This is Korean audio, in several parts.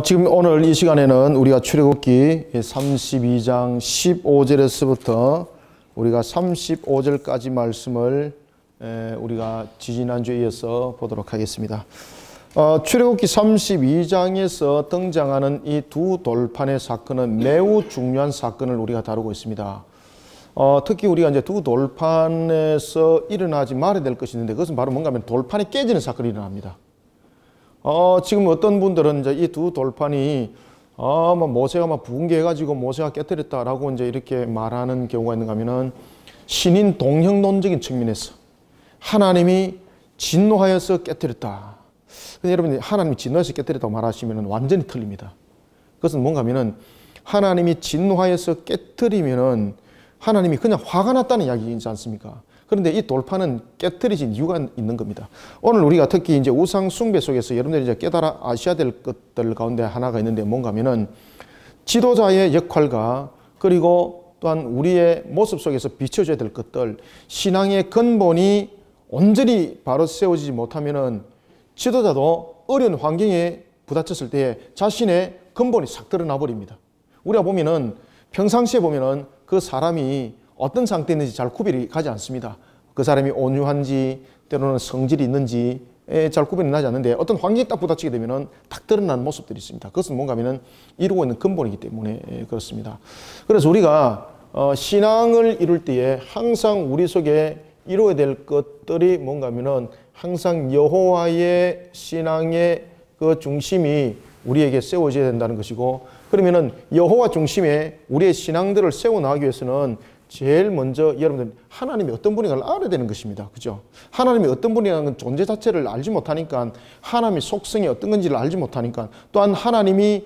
지금 오늘 이 시간에는 우리가 출애굽기 32장 15절에서부터 우리가 35절까지 말씀을 우리가 지지난주에 이어서 보도록 하겠습니다. 출애굽기 32장에서 등장하는 이 두 돌판의 사건은 매우 중요한 사건을 우리가 다루고 있습니다. 특히 우리가 이제 두 돌판에서 일어나지 말아야 될 것이 있는데 그것은 바로 뭔가 하면 돌판이 깨지는 사건이 일어납니다. 지금 어떤 분들은 이제 이 두 돌판이 모세가 막 붕괴해가지고 모세가 깨뜨렸다라고 이제 이렇게 말하는 경우가 있는가 하면은 신인 동형론적인 측면에서 하나님이 진노하여서 깨뜨렸다. 근데 여러분, 하나님이 진노해서 깨뜨렸다고 말하시면은 완전히 틀립니다. 그것은 뭔가 하면은 하나님이 진노하여서 깨뜨리면은 하나님이 그냥 화가 났다는 이야기이지 않습니까? 그런데 이 돌판은 깨트리진 이유가 있는 겁니다. 오늘 우리가 특히 이제 우상 숭배 속에서 여러분들이 이제 깨달아 아셔야 될 것들 가운데 하나가 있는데 뭔가 하면은 지도자의 역할과 그리고 또한 우리의 모습 속에서 비춰줘야 될 것들, 신앙의 근본이 온전히 바로 세워지지 못하면은 지도자도 어려운 환경에 부닥쳤을 때 자신의 근본이 싹 드러나 버립니다. 우리가 보면은 평상시에 보면은 그 사람이 어떤 상태에 있는지 잘 구별이 가지 않습니다. 그 사람이 온유한지 때로는 성질이 있는지 잘 구별이 나지 않는데 어떤 환경에 딱 부닥치게 되면 딱 드러나는 모습들이 있습니다. 그것은 뭔가 하면 이루고 있는 근본이기 때문에 그렇습니다. 그래서 우리가 신앙을 이룰 때에 항상 우리 속에 이루어야 될 것들이 뭔가 하면 항상 여호와의 신앙의 그 중심이 우리에게 세워져야 된다는 것이고, 그러면은 여호와 중심에 우리의 신앙들을 세워나가기 위해서는 제일 먼저 여러분들 하나님이 어떤 분인가를 알아야 되는 것입니다. 그죠? 하나님이 어떤 분이라는 존재 자체를 알지 못하니까, 하나님의 속성이 어떤 건지를 알지 못하니까, 또한 하나님이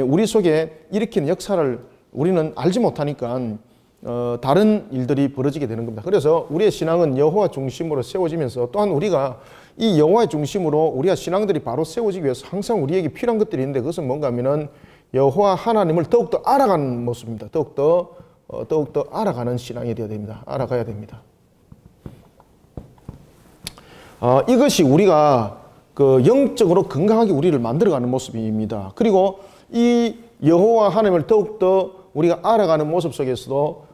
우리 속에 일으키는 역사를 우리는 알지 못하니까 다른 일들이 벌어지게 되는 겁니다. 그래서 우리의 신앙은 여호와 중심으로 세워지면서 또한 우리가 이 여호와의 중심으로 우리가 신앙들이 바로 세워지기 위해서 항상 우리에게 필요한 것들이 있는데 그것은 뭔가 하면은 여호와 하나님을 더욱더 알아가는 모습입니다. 더욱더 알아가는 신앙이 되어야 됩니다. 알아가야 됩니다. 이것이 우리가 그 영적으로 건강하게 우리를 만들어가는 모습입니다. 그리고 이 여호와 하나님을 더욱더 우리가 알아가는 모습 속에서도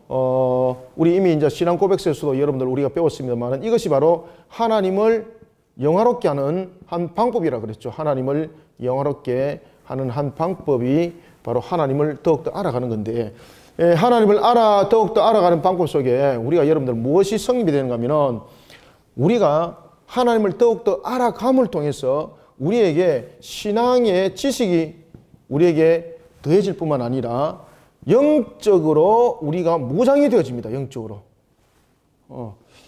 우리 이미 이제 신앙 고백서에서도 여러분들 우리가 배웠습니다만 이것이 바로 하나님을 영화롭게 하는 한 방법이라 그랬죠. 하나님을 영화롭게 하는 한 방법이 바로 하나님을 더욱더 알아가는 건데, 하나님을 더욱더 알아가는 방법 속에 우리가 여러분들 무엇이 성립이 되는가 하면 우리가 하나님을 더욱더 알아감을 통해서 우리에게 신앙의 지식이 우리에게 더해질 뿐만 아니라 영적으로 우리가 무장이 되어집니다. 영적으로.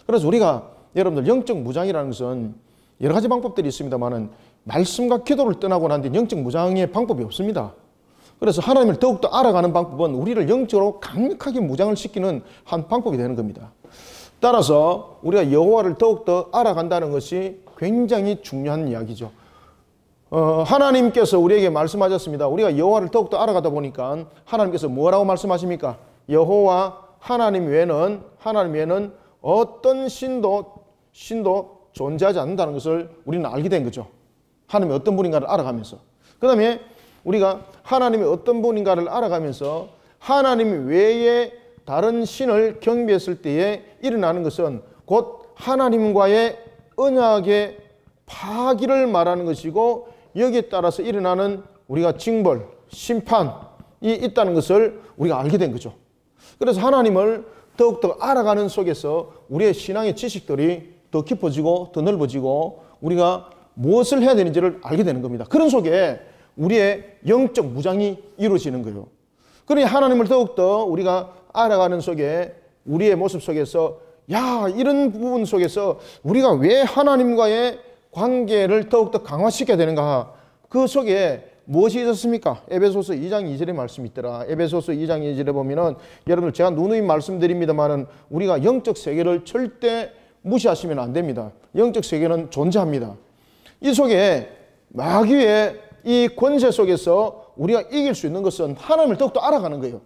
그래서 우리가 여러분들 영적 무장이라는 것은 여러 가지 방법들이 있습니다만은 말씀과 기도를 떠나고 난 뒤 영적 무장의 방법이 없습니다. 그래서 하나님을 더욱더 알아가는 방법은 우리를 영적으로 강력하게 무장을 시키는 한 방법이 되는 겁니다. 따라서 우리가 여호와를 더욱더 알아간다는 것이 굉장히 중요한 이야기죠. 하나님께서 우리에게 말씀하셨습니다. 우리가 여호와를 더욱더 알아가다 보니까 하나님께서 뭐라고 말씀하십니까? 여호와 하나님 외에는 어떤 신도 존재하지 않는다는 것을 우리는 알게 된 거죠. 하나님이 어떤 분인가를 알아가면서. 그 다음에 우리가 하나님이 어떤 분인가를 알아가면서 하나님 외에 다른 신을 경배했을 때에 일어나는 것은 곧 하나님과의 언약의 파기를 말하는 것이고, 여기에 따라서 일어나는 우리가 징벌, 심판이 있다는 것을 우리가 알게 된 거죠. 그래서 하나님을 더욱더 알아가는 속에서 우리의 신앙의 지식들이 더 깊어지고 더 넓어지고 우리가 무엇을 해야 되는지를 알게 되는 겁니다. 그런 속에 우리의 영적 무장이 이루어지는 거예요. 그러니 하나님을 더욱더 우리가 알아가는 속에 우리의 모습 속에서 이런 부분 속에서 우리가 왜 하나님과의 관계를 더욱더 강화시켜야 되는가, 그 속에 무엇이 있었습니까? 에베소서 2장 2절의 말씀이 있더라. 에베소서 2장 2절에 보면은 여러분들 제가 누누이 말씀드립니다만은 우리가 영적 세계를 절대 무시하시면 안 됩니다. 영적 세계는 존재합니다. 이 속에 마귀의 이 권세 속에서 우리가 이길 수 있는 것은 하나님을 더욱더 알아가는 거예요.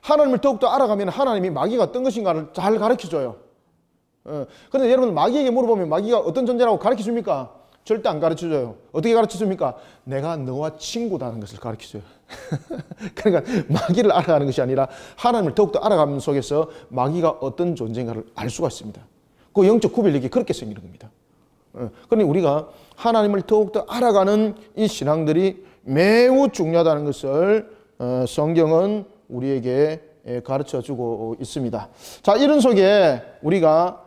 하나님을 더욱더 알아가면 하나님이 마귀가 어떤 것인가를 잘 가르쳐줘요. 그런데 여러분 마귀에게 물어보면 마귀가 어떤 존재라고 가르쳐줍니까? 절대 안 가르쳐줘요. 어떻게 가르쳐줍니까? 내가 너와 친구다는 것을 가르쳐줘요. 그러니까 마귀를 알아가는 것이 아니라 하나님을 더욱더 알아가는 속에서 마귀가 어떤 존재인가를 알 수가 있습니다. 그 영적 구별력이 그렇게 생기는 겁니다. 그러니 우리가 하나님을 더욱더 알아가는 이 신앙들이 매우 중요하다는 것을 성경은 우리에게 가르쳐주고 있습니다. 자, 이런 속에 우리가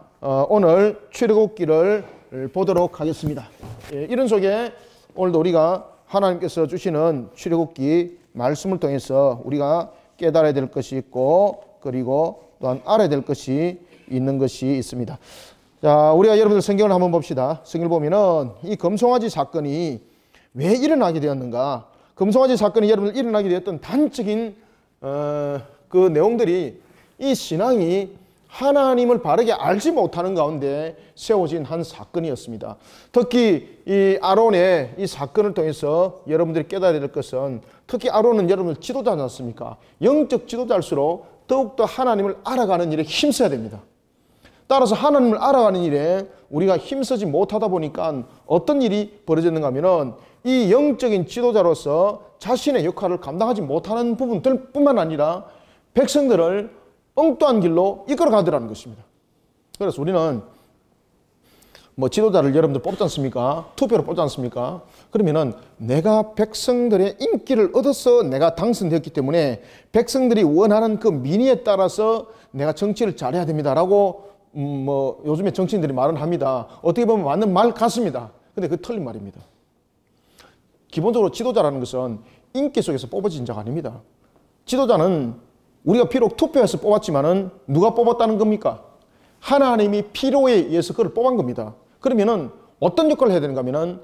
오늘 출애굽기를 보도록 하겠습니다. 이런 속에 오늘도 우리가 하나님께서 주시는 출애굽기 말씀을 통해서 우리가 깨달아야 될 것이 있고 그리고 또한 알아야 될 것이 있는 것이 있습니다. 자, 우리가 여러분들 성경을 한번 봅시다. 성경을 보면은 이 금송아지 사건이 왜 일어나게 되었는가? 금송아지 사건이 여러분들 일어나게 되었던 단적인 그 내용들이 이 신앙이 하나님을 바르게 알지 못하는 가운데 세워진 한 사건이었습니다. 특히 이 아론의 이 사건을 통해서 여러분들이 깨달아야 될 것은 특히 아론은 여러분들 지도자지 않습니까? 영적 지도자일수록 더욱더 하나님을 알아가는 일에 힘써야 됩니다. 따라서 하나님을 알아가는 일에 우리가 힘쓰지 못하다 보니까 어떤 일이 벌어졌는가 하면은 이 영적인 지도자로서 자신의 역할을 감당하지 못하는 부분들 뿐만 아니라 백성들을 엉뚱한 길로 이끌어 가더라는 것입니다. 그래서 우리는 뭐 지도자를 여러분들 뽑지 않습니까? 투표로 뽑지 않습니까? 그러면은 내가 백성들의 인기를 얻어서 내가 당선되었기 때문에 백성들이 원하는 그 민의에 따라서 내가 정치를 잘해야 됩니다라고 뭐 요즘에 정치인들이 말은 합니다. 어떻게 보면 맞는 말 같습니다. 근데 그게 틀린 말입니다. 기본적으로 지도자라는 것은 인기 속에서 뽑아진 자가 아닙니다. 지도자는 우리가 비록 투표해서 뽑았지만은 누가 뽑았다는 겁니까? 하나님이 필요에 의해서 그걸 뽑은 겁니다. 그러면은 어떤 역할을 해야 되는가 하면은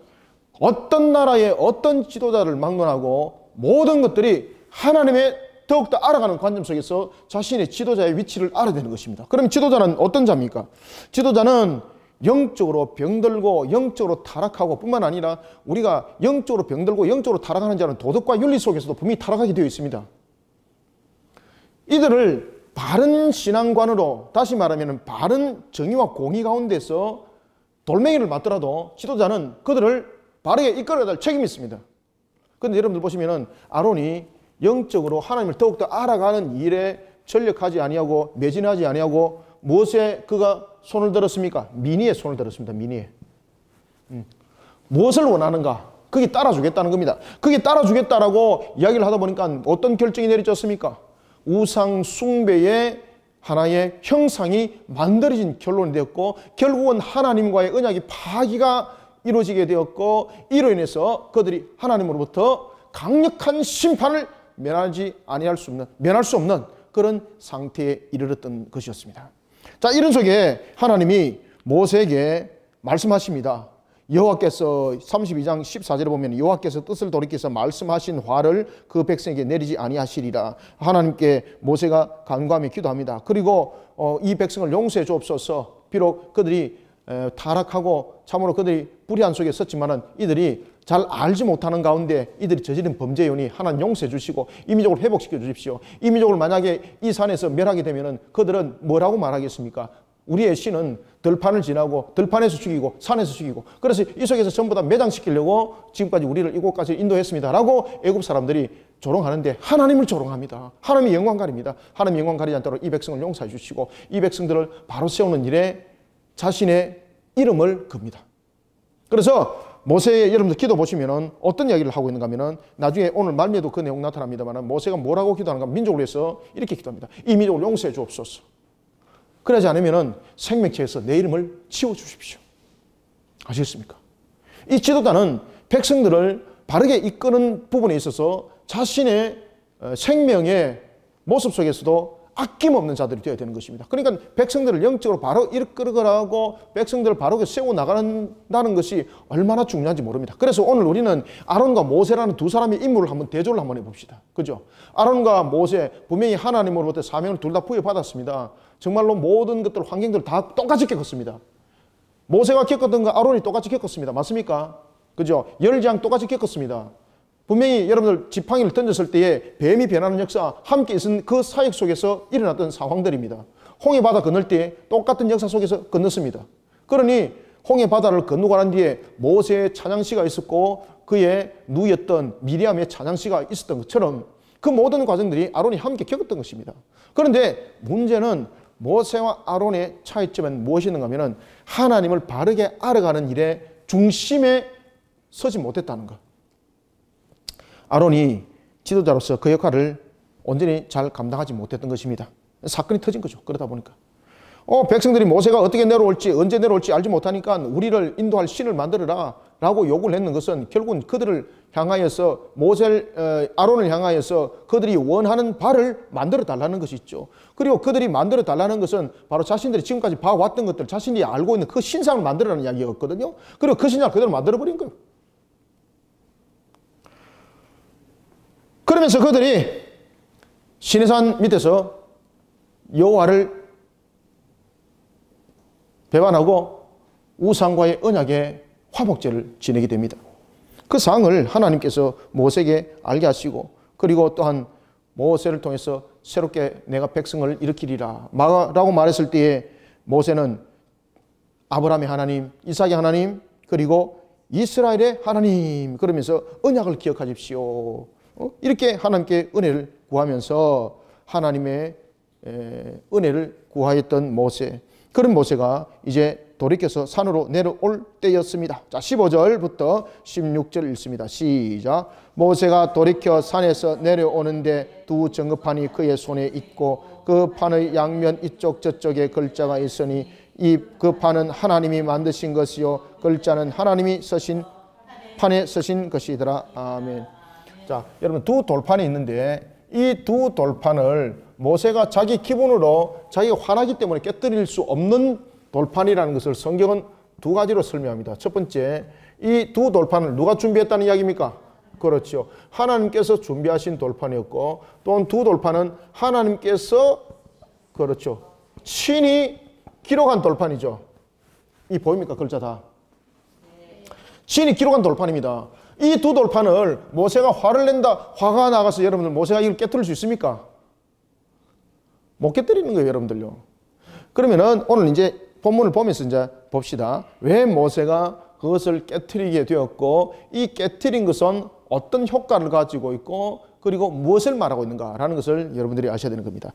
어떤 나라의 어떤 지도자를 막론하고 모든 것들이 하나님의 더욱더 알아가는 관점 속에서 자신의 지도자의 위치를 알아야 되는 것입니다. 그럼 지도자는 어떤 자입니까? 지도자는 영적으로 병들고 영적으로 타락하고 뿐만 아니라 우리가 영적으로 병들고 영적으로 타락하는 자는 도덕과 윤리 속에서도 분명히 타락하게 되어 있습니다. 이들을 바른 신앙관으로 다시 말하면 바른 정의와 공의 가운데서 돌멩이를 맞더라도 지도자는 그들을 바르게 이끌어야 될 책임이 있습니다. 그런데 여러분들 보시면은 아론이 영적으로 하나님을 더욱더 알아가는 일에 전력하지 아니하고 매진하지 아니하고 무엇에 그가 손을 들었습니까? 민의에 손을 들었습니다. 민의에. 무엇을 원하는가? 그게 따라주겠다는 겁니다. 그게 따라주겠다라고 이야기를 하다 보니까 어떤 결정이 내려졌습니까? 우상 숭배의 하나의 형상이 만들어진 결론이 되었고 결국은 하나님과의 언약이 파기가 이루어지게 되었고 이로 인해서 그들이 하나님으로부터 강력한 심판을 면할 수 없는 그런 상태에 이르렀던 것이었습니다. 자, 이런 속에 하나님이 모세에게 말씀하십니다. 여호와께서 32장 14절에 보면 여호와께서 뜻을 돌이켜서 말씀하신 화를 그 백성에게 내리지 아니하시리라. 하나님께 모세가 간구하며 기도합니다. 그리고 이 백성을 용서해 주옵소서. 비록 그들이 타락하고 참으로 그들이 불의한 속에 섰지만은 이들이 잘 알지 못하는 가운데 이들이 저지른 범죄 요인이 하나님 용서해 주시고 임의적으로 회복시켜 주십시오. 임의적으로 만약에 이 산에서 멸하게 되면은 그들은 뭐라고 말하겠습니까? 우리의 신은 들판을 지나고 들판에서 죽이고 산에서 죽이고 그래서 이 속에서 전부 다 매장시키려고 지금까지 우리를 이곳까지 인도했습니다 라고 애굽 사람들이 조롱하는데 하나님을 조롱합니다. 하나님이 영광 가립니다. 하나님이 영광 가리지 않도록 이 백성을 용서해 주시고 이 백성들을 바로 세우는 일에 자신의 이름을 겁니다. 그래서 모세의 여러분들 기도 보시면은 어떤 이야기를 하고 있는가 하면은 나중에 오늘 말미에도 그 내용 나타납니다만 모세가 뭐라고 기도하는가 민족을 위해서 이렇게 기도합니다. 이 민족을 용서해 주옵소서. 그러지 않으면은 생명체에서 내 이름을 지워주십시오. 아시겠습니까? 이 지도자는 백성들을 바르게 이끄는 부분에 있어서 자신의 생명의 모습 속에서도 아낌없는 자들이 되어야 되는 것입니다. 그러니까 백성들을 영적으로 바로 이끌어가고 백성들을 바로 세워나간다는 것이 얼마나 중요한지 모릅니다. 그래서 오늘 우리는 아론과 모세라는 두 사람의 인물을 한번 대조를 한번 해봅시다. 그죠? 아론과 모세 분명히 하나님으로부터 사명을 둘 다 부여받았습니다. 정말로 모든 것들 환경들을 다 똑같이 겪었습니다. 모세가 겪었던 거 아론이 똑같이 겪었습니다. 맞습니까? 그죠? 열지양 똑같이 겪었습니다. 분명히 여러분들 지팡이를 던졌을 때에 뱀이 변하는 역사 함께 있은 그 사역 속에서 일어났던 상황들입니다. 홍해 바다 건널 때 똑같은 역사 속에서 건넜습니다. 그러니 홍해 바다를 건너고 난 뒤에 모세의 찬양시가 있었고 그의 누이였던 미리암의 찬양시가 있었던 것처럼 그 모든 과정들이 아론이 함께 겪었던 것입니다. 그런데 문제는 모세와 아론의 차이점은 무엇이었는가 하면 하나님을 바르게 알아가는 일에 중심에 서지 못했다는 것. 아론이 지도자로서 그 역할을 온전히 잘 감당하지 못했던 것입니다. 사건이 터진 거죠. 그러다 보니까 백성들이 모세가 어떻게 내려올지 언제 내려올지 알지 못하니까 우리를 인도할 신을 만들어라 라고 요구를 했는 것은 결국은 그들을 향하여서 아론을 향하여서 그들이 원하는 바를 만들어 달라는 것이 있죠. 그리고 그들이 만들어 달라는 것은 바로 자신들이 지금까지 봐왔던 것들, 자신이 알고 있는 그 신상을 만들어라는 이야기였거든요. 그리고 그 신상을 그대로 만들어버린 거예요. 그러면서 그들이 시내산 밑에서 여호와를 배반하고 우상과의 언약의 화목제를 지내게 됩니다. 그 상을 하나님께서 모세에게 알게 하시고 그리고 또한 모세를 통해서 새롭게 내가 백성을 일으키리라 라고 말했을 때에 모세는 아브라함의 하나님, 이삭의 하나님 그리고 이스라엘의 하나님 그러면서 언약을 기억하십시오. 이렇게 하나님께 은혜를 구하면서 하나님의 은혜를 구하였던 모세. 그런 모세가 이제 돌이켜서 산으로 내려올 때였습니다. 자, 15절부터 16절 읽습니다. 시작. 모세가 돌이켜 산에서 내려오는데 두 정금판이 그의 손에 있고 그 판의 양면 이쪽 저쪽에 글자가 있으니 그 판은 하나님이 만드신 것이요 글자는 하나님이 쓰신 판에 쓰신 것이더라. 아멘. 자, 여러분 두 돌판이 있는데 이 두 돌판을 모세가 자기 기분으로 자기가 화나기 때문에 깨뜨릴 수 없는 돌판이라는 것을 성경은 두 가지로 설명합니다. 첫 번째, 이 두 돌판을 누가 준비했다는 이야기입니까? 그렇죠. 하나님께서 준비하신 돌판이었고 또한 두 돌판은 하나님께서 그렇죠. 친히 기록한 돌판이죠. 이 보입니까? 글자 다. 친히 기록한 돌판입니다. 이 두 돌판을 모세가 화를 낸다, 화가 나가서 여러분들 모세가 이걸 깨뜨릴 수 있습니까? 못 깨뜨리는 거예요, 여러분들요. 그러면은 오늘 이제 본문을 보면서 이제 봅시다. 왜 모세가 그것을 깨뜨리게 되었고, 이 깨뜨린 것은 어떤 효과를 가지고 있고, 그리고 무엇을 말하고 있는가라는 것을 여러분들이 아셔야 되는 겁니다.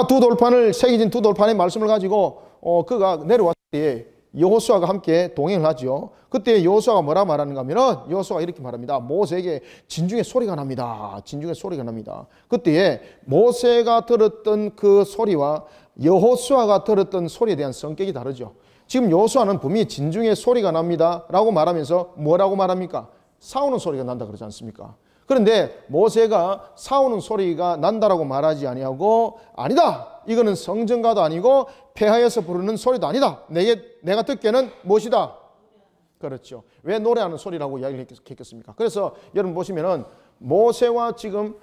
두 돌판을, 새겨진 두 돌판의 말씀을 가지고, 그가 내려왔을 때 여호수아가 함께 동행을 하죠. 그때 여호수아가 뭐라 말하는가 하면은 여호수아가 이렇게 말합니다. 모세에게 진중의 소리가 납니다. 진중의 소리가 납니다. 그때 모세가 들었던 그 소리와 여호수아가 들었던 소리에 대한 성격이 다르죠. 지금 여호수아는 분명히 진중의 소리가 납니다 라고 말하면서 뭐라고 말합니까? 싸우는 소리가 난다 그러지 않습니까? 그런데 모세가 싸우는 소리가 난다라고 말하지 아니하고 아니다. 이거는 성전가도 아니고 폐하에서 부르는 소리도 아니다. 내가 듣기에는 무엇이다? 그렇죠. 왜 노래하는 소리라고 이야기를 했겠습니까? 그래서 여러분 보시면은 모세와 지금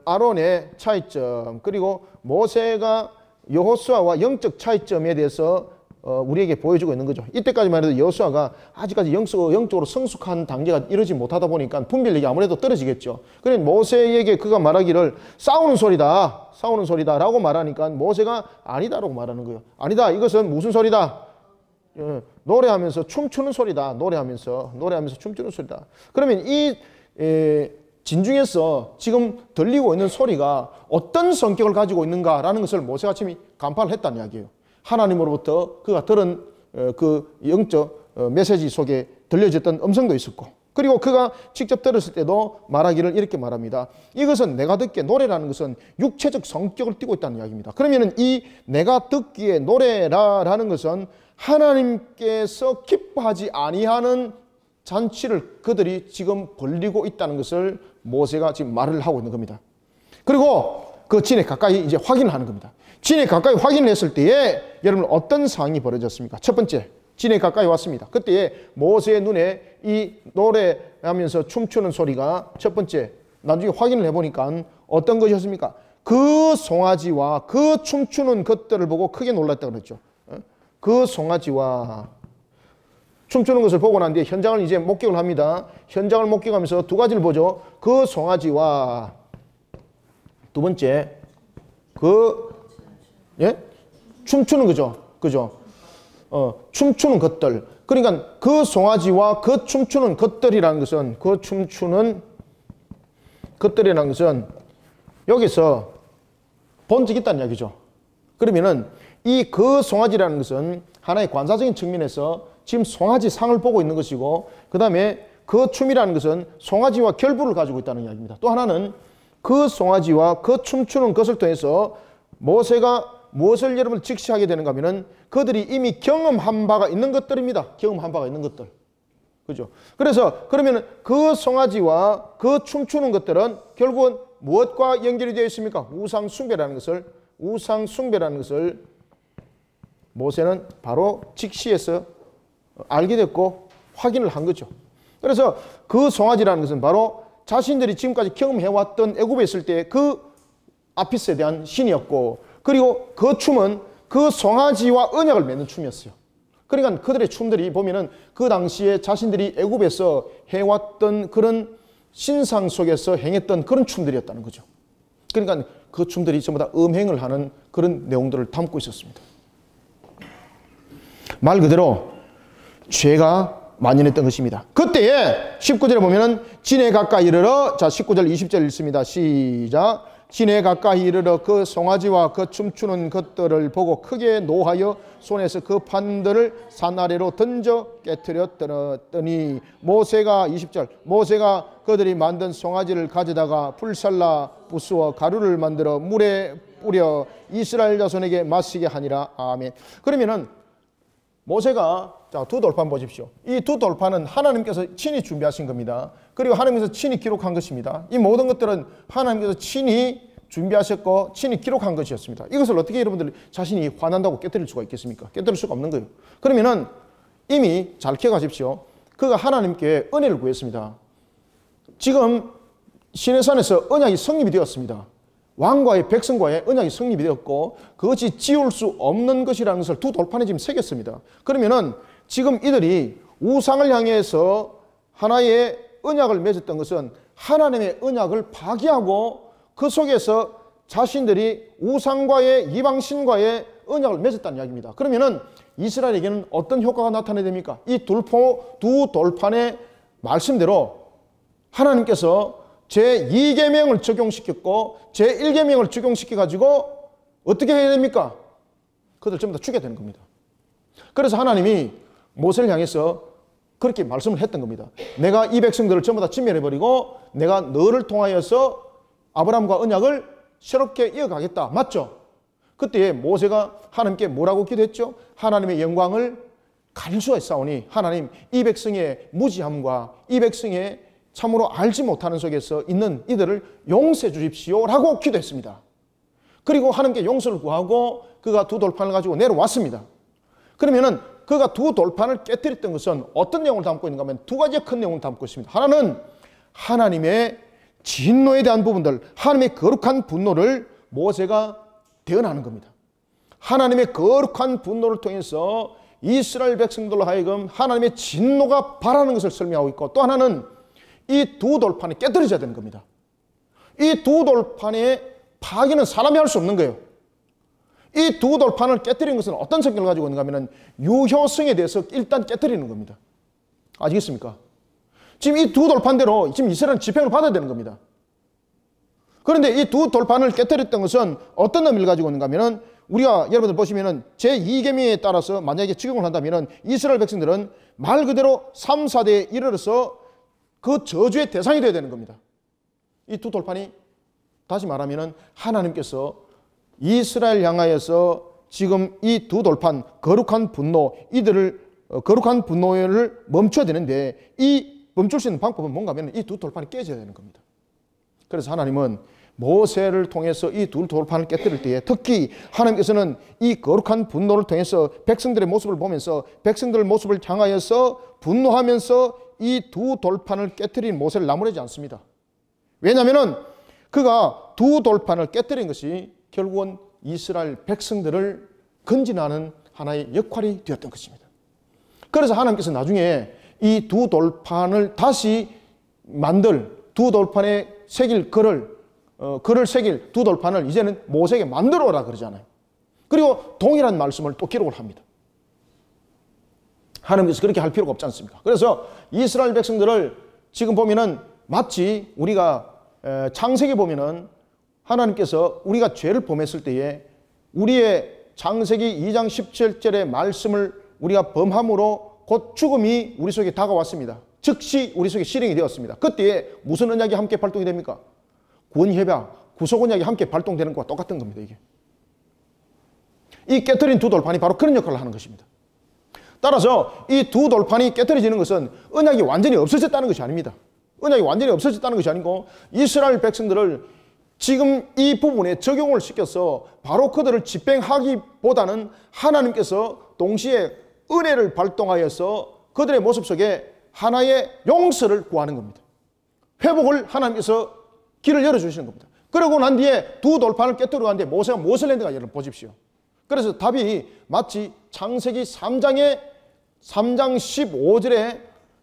아론의 차이점 그리고 모세가 여호수아와 영적 차이점에 대해서 우리에게 보여주고 있는 거죠. 이때까지만 해도 여호수아가 아직까지 영적으로 성숙한 단계가 이르지 못하다 보니까 분별력이 아무래도 떨어지겠죠. 그래서 모세에게 그가 말하기를 싸우는 소리다 라고 말하니까 모세가 아니다라고 말하는 거예요. 아니다, 이것은 무슨 소리다? 노래하면서 춤추는 소리다. 노래하면서 춤추는 소리다. 그러면 이 진중에서 지금 들리고 있는 소리가 어떤 성격을 가지고 있는가라는 것을 모세가 지금 간파를 했다는 이야기예요. 하나님으로부터 그가 들은 그 영적 메시지 속에 들려졌던 음성도 있었고, 그리고 그가 직접 들었을 때도 말하기를 이렇게 말합니다. 이것은 내가 듣기에 노래라는 것은 육체적 성격을 띠고 있다는 이야기입니다. 그러면 이 내가 듣기에 노래라는 것은 하나님께서 기뻐하지 아니하는 잔치를 그들이 지금 벌리고 있다는 것을 모세가 지금 말을 하고 있는 겁니다. 그리고 그 진에 가까이 이제 확인을 하는 겁니다. 진에 가까이 확인을 했을 때에 여러분 어떤 상황이 벌어졌습니까? 첫 번째, 진에 가까이 왔습니다. 그때 모세의 눈에 이 노래하면서 춤추는 소리가 첫 번째, 나중에 확인을 해보니까 어떤 것이었습니까? 그 송아지와 그 춤추는 것들을 보고 크게 놀랐다고 그랬죠. 그 송아지와 춤추는 것을 보고 난 뒤에 현장을 이제 목격을 합니다. 현장을 목격하면서 두 가지를 보죠. 그 송아지와 두 번째, 춤추는 거죠. 그죠? 춤추는 것들. 그러니까 그 송아지와 그 춤추는 것들이라는 것은, 그 춤추는 것들이라는 것은 여기서 본질이 있다는 이야기죠. 그러면은 이 그 송아지라는 것은 하나의 관사적인 측면에서 지금 송아지 상을 보고 있는 것이고, 그 다음에 그 춤이라는 것은 송아지와 결부를 가지고 있다는 이야기입니다. 또 하나는 그 송아지와 그 춤추는 것을 통해서 모세가 무엇을 여러분 직시하게 되는가 하면은 그들이 이미 경험한 바가 있는 것들입니다. 경험한 바가 있는 것들. 그죠? 그래서 그러면 그 송아지와 그 춤추는 것들은 결국은 무엇과 연결이 되어 있습니까? 우상숭배라는 것을 모세는 바로 직시해서 알게 됐고 확인을 한 거죠. 그래서 그 송아지라는 것은 바로 자신들이 지금까지 경험해왔던 애굽에 있을 때 그 아피스에 대한 신이었고, 그리고 그 춤은 그 송아지와 언약을 맺는 춤이었어요. 그러니까 그들의 춤들이 보면은 그 당시에 자신들이 애굽에서 해왔던 그런 신상 속에서 행했던 그런 춤들이었다는 거죠. 그러니까 그 춤들이 전부 다 음행을 하는 그런 내용들을 담고 있었습니다. 말 그대로 죄가 만연했던 것입니다. 그때에 19절에 보면은 진에 가까이 이르러, 자 19절 20절 읽습니다. 시작. 진에 가까이 이르러 그 송아지와 그 춤추는 것들을 보고 크게 노하여 손에서 그 판들을 산 아래로 던져 깨뜨렸더니 모세가 20절 모세가 그들이 만든 송아지를 가져다가 불살라 부수어 가루를 만들어 물에 뿌려 이스라엘 자손에게 마시게 하니라. 아멘. 그러면은 모세가, 자, 두 돌판 보십시오. 이 두 돌판은 하나님께서 친히 준비하신 겁니다. 그리고 하나님께서 친히 기록한 것입니다. 이 모든 것들은 하나님께서 친히 준비하셨고 친히 기록한 것이었습니다. 이것을 어떻게 여러분들 자신이 화난다고 깨뜨릴 수가 있겠습니까? 깨뜨릴 수가 없는 거예요. 그러면은 이미 잘 기억하십시오. 그가 하나님께 은혜를 구했습니다. 지금 시내산에서 언약이 성립이 되었습니다. 왕과의 백성과의 언약이 성립이 되었고 그것이 지울 수 없는 것이라는 것을 두 돌판에 지금 새겼습니다. 그러면은 지금 이들이 우상을 향해서 하나의 언약을 맺었던 것은 하나님의 언약을 파기하고 그 속에서 자신들이 우상과의 이방신과의 언약을 맺었다는 이야기입니다. 그러면은 이스라엘에게는 어떤 효과가 나타나야 됩니까? 이 두 돌판의 말씀대로 하나님께서 제2계명을 적용시켰고 제1계명을 적용시켜가지고 어떻게 해야 됩니까? 그들 전부 다 죽여야 되는 겁니다. 그래서 하나님이 모세를 향해서 그렇게 말씀을 했던 겁니다. 내가 이 백성들을 전부 다 진멸해버리고 내가 너를 통하여서 아브라함과 언약을 새롭게 이어가겠다. 맞죠? 그때 모세가 하나님께 뭐라고 기도했죠? 하나님의 영광을 가릴 수가 있사오니 하나님 이 백성의 무지함과 이 백성의 참으로 알지 못하는 속에서 있는 이들을 용서해 주십시오라고 기도했습니다. 그리고 하나님께 용서를 구하고 그가 두 돌판을 가지고 내려왔습니다. 그러면은 그가 두 돌판을 깨뜨렸던 것은 어떤 내용을 담고 있는가 하면 두 가지의 큰 내용을 담고 있습니다. 하나는 하나님의 진노에 대한 부분들, 하나님의 거룩한 분노를 모세가 대언하는 겁니다. 하나님의 거룩한 분노를 통해서 이스라엘 백성들로 하여금 하나님의 진노가 발하는 것을 설명하고 있고, 또 하나는 이 두 돌판이 깨뜨려져야 되는 겁니다. 이 두 돌판의 파괴는 사람이 할 수 없는 거예요. 이 두 돌판을 깨뜨리는 것은 어떤 성격을 가지고 있는가 하면 유효성에 대해서 일단 깨뜨리는 겁니다. 아시겠습니까? 지금 이 두 돌판대로 지금 이스라엘은 집행을 받아야 되는 겁니다. 그런데 이 두 돌판을 깨뜨렸던 것은 어떤 의미를 가지고 있는가 하면 우리가 여러분들 보시면은 제2계명에 따라서 만약에 적용을 한다면은 이스라엘 백성들은 말 그대로 3, 4대에 이르러서 그 저주의 대상이 되어야 되는 겁니다. 이 두 돌판이 다시 말하면은 하나님께서 이스라엘 향하여서 지금 이 두 돌판 거룩한 분노 이들을 거룩한 분노를 멈춰야 되는데 이 멈출 수 있는 방법은 뭔가 하면 이 두 돌판이 깨져야 되는 겁니다. 그래서 하나님은 모세를 통해서 이 두 돌판을 깨뜨릴 때에 특히 하나님께서는 이 거룩한 분노를 통해서 백성들의 모습을 보면서 백성들의 모습을 향하여서 분노하면서 이 두 돌판을 깨뜨린 모세를 나무라지 않습니다. 왜냐하면 그가 두 돌판을 깨뜨린 것이 결국은 이스라엘 백성들을 건진하는 하나의 역할이 되었던 것입니다. 그래서 하나님께서 나중에 이 두 돌판을 다시 만들 두 돌판에 새길 글을 새길 두 돌판을 이제는 모세에게 만들어라 그러잖아요. 그리고 동일한 말씀을 또 기록을 합니다. 하나님께서 그렇게 할 필요가 없지 않습니까? 그래서 이스라엘 백성들을 지금 보면은 마치 우리가 창세기 보면은 하나님께서 우리가 죄를 범했을 때에 우리의 창세기 2장 17절의 말씀을 우리가 범함으로 곧 죽음이 우리 속에 다가왔습니다. 즉시 우리 속에 실행이 되었습니다. 그때에 무슨 언약이 함께 발동이 됩니까? 구원협약, 구속언약이 함께 발동되는 것과 똑같은 겁니다. 이게. 이 깨트린 두 돌판이 바로 그런 역할을 하는 것입니다. 따라서 이 두 돌판이 깨트려지는 것은 언약이 완전히 없어졌다는 것이 아닙니다. 언약이 완전히 없어졌다는 것이 아니고 이스라엘 백성들을 지금 이 부분에 적용을 시켜서 바로 그들을 집행하기보다는 하나님께서 동시에 은혜를 발동하여서 그들의 모습 속에 하나의 용서를 구하는 겁니다. 회복을 하나님께서 길을 열어주시는 겁니다. 그러고 난 뒤에 두 돌판을 깨뜨리고 난 뒤에 모세가 무엇을 했는가 여러분 보십시오. 그래서 답이 마치 창세기 3장 15절에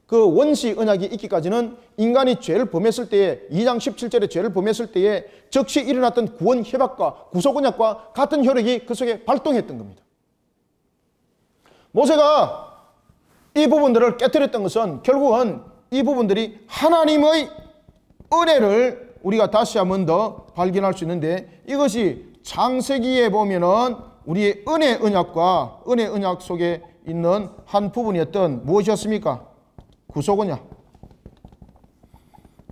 그 원시 언약이 있기까지는 인간이 죄를 범했을 때에 2장 17절에 죄를 범했을 때에 즉시 일어났던 구원 협약과 구속 언약과 같은 효력이 그 속에 발동했던 겁니다. 모세가 이 부분들을 깨뜨렸던 것은 결국은 이 부분들이 하나님의 은혜를 우리가 다시 한 번 더 발견할 수 있는데 이것이 창세기에 보면은 우리의 은혜 언약과 은혜 언약 속에 있는 한 부분이었던 무엇이었습니까? 구속언약.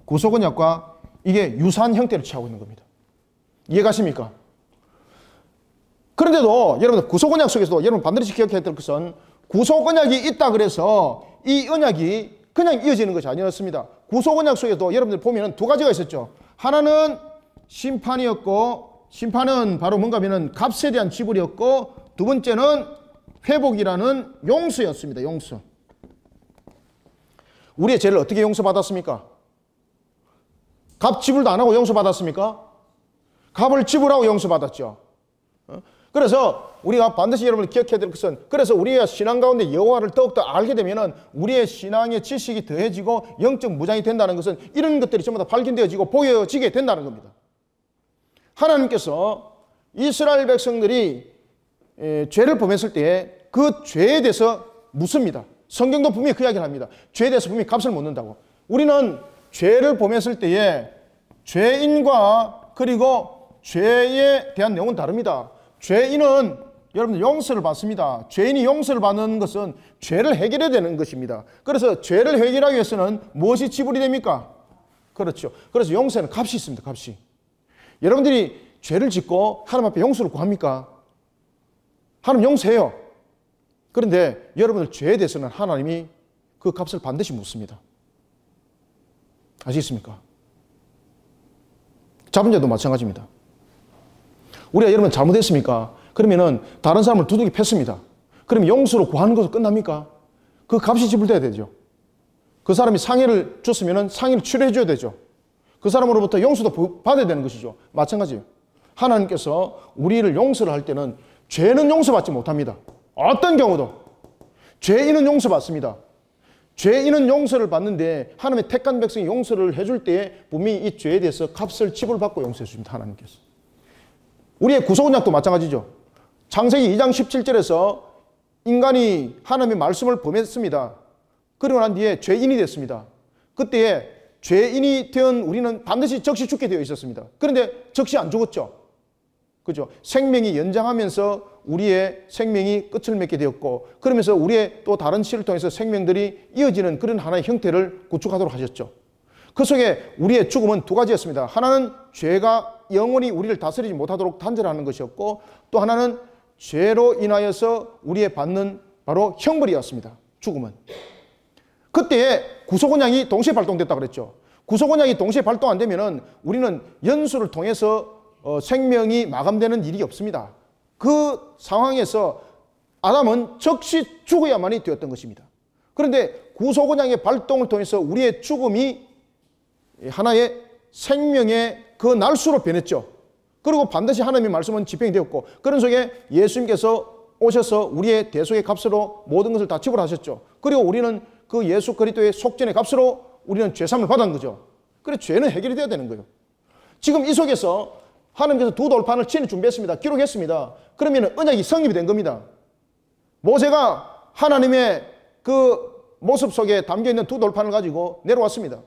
구속언약과 이게 유사한 형태를 취하고 있는 겁니다. 이해가십니까? 그런데도 여러분 구속언약 속에서도 여러분 반드시 기억해야 될 것은 구속언약이 있다 그래서 이 언약이 그냥 이어지는 것이 아니었습니다. 구속언약 속에도 여러분들 보면 두 가지가 있었죠. 하나는 심판이었고 심판은 바로 뭔가 하면은 값에 대한 지불이었고 두 번째는 회복이라는 용서였습니다. 용서. 우리의 죄를 어떻게 용서받았습니까? 값 지불도 안 하고 용서받았습니까? 값을 지불하고 용서받았죠. 그래서 우리가 반드시 여러분이 기억해야 될 것은 그래서 우리가 신앙 가운데 여호와를 더욱더 알게 되면은 우리의 신앙의 지식이 더해지고 영적 무장이 된다는 것은 이런 것들이 전부 다 발견되어지고 보여지게 된다는 겁니다. 하나님께서 이스라엘 백성들이 죄를 범했을 때 그 죄에 대해서 묻습니다. 성경도 분명히 그 이야기를 합니다. 죄에 대해서 분명히 값을 묻는다고. 우리는 죄를 범했을 때에 죄인과 그리고 죄에 대한 내용은 다릅니다. 죄인은 여러분들 용서를 받습니다. 죄인이 용서를 받는 것은 죄를 해결해야 되는 것입니다. 그래서 죄를 해결하기 위해서는 무엇이 지불이 됩니까? 그렇죠. 그래서 용서에는 값이 있습니다. 값이. 여러분들이 죄를 짓고 하나님 앞에 용서를 구합니까? 하나님 용서해요. 그런데 여러분들 죄에 대해서는 하나님이 그 값을 반드시 묻습니다. 아시겠습니까? 자본죄도 마찬가지입니다. 우리가 여러분 잘못했습니까? 그러면은 다른 사람을 두둑이 팼습니다. 그럼 용서로 구하는 것으로 끝납니까? 그 값이 지불돼야 되죠. 그 사람이 상해를 줬으면은 상해를 치료해 줘야 되죠. 그 사람으로부터 용서도 받아야 되는 것이죠. 마찬가지예요. 하나님께서 우리를 용서를 할 때는 죄는 용서받지 못합니다. 어떤 경우도 죄인은 용서받습니다. 죄인은 용서를 받는데 하나님의 택한 백성이 용서를 해줄 때에 분명히 이 죄에 대해서 값을 지불받고 용서해 주십니다. 하나님께서. 우리의 구속언약도 마찬가지죠. 창세기 2장 17절에서 인간이 하나님의 말씀을 범했습니다. 그러고 난 뒤에 죄인이 됐습니다. 그때에 죄인이 된 우리는 반드시 즉시 죽게 되어 있었습니다. 그런데 즉시 안 죽었죠. 그죠? 생명이 연장하면서 우리의 생명이 끝을 맺게 되었고 그러면서 우리의 또 다른 시를 통해서 생명들이 이어지는 그런 하나의 형태를 구축하도록 하셨죠. 그 속에 우리의 죽음은 두 가지였습니다. 하나는 죄가 영원히 우리를 다스리지 못하도록 단절하는 것이었고 또 하나는 죄로 인하여서 우리의 받는 바로 형벌이었습니다. 죽음은. 그때에 구속언약이 동시에 발동됐다고 그랬죠. 구속언약이 동시에 발동 안 되면은 우리는 연수를 통해서 생명이 마감되는 일이 없습니다. 그 상황에서 아담은 즉시 죽어야만이 되었던 것입니다. 그런데 구속언약의 발동을 통해서 우리의 죽음이 하나의 생명의 그 날수로 변했죠. 그리고 반드시 하나님의 말씀은 집행이 되었고 그런 속에 예수님께서 오셔서 우리의 대속의 값으로 모든 것을 다 지불하셨죠. 그리고 우리는 그 예수 그리스도의 속전의 값으로 우리는 죄사함을 받은 거죠. 그래서 죄는 해결이 되어야 되는 거예요. 지금 이 속에서 하나님께서 두 돌판을 친히 준비했습니다. 기록했습니다. 그러면 언약이 성립이 된 겁니다. 모세가 하나님의 그 모습 속에 담겨있는 두 돌판을 가지고 내려왔습니다.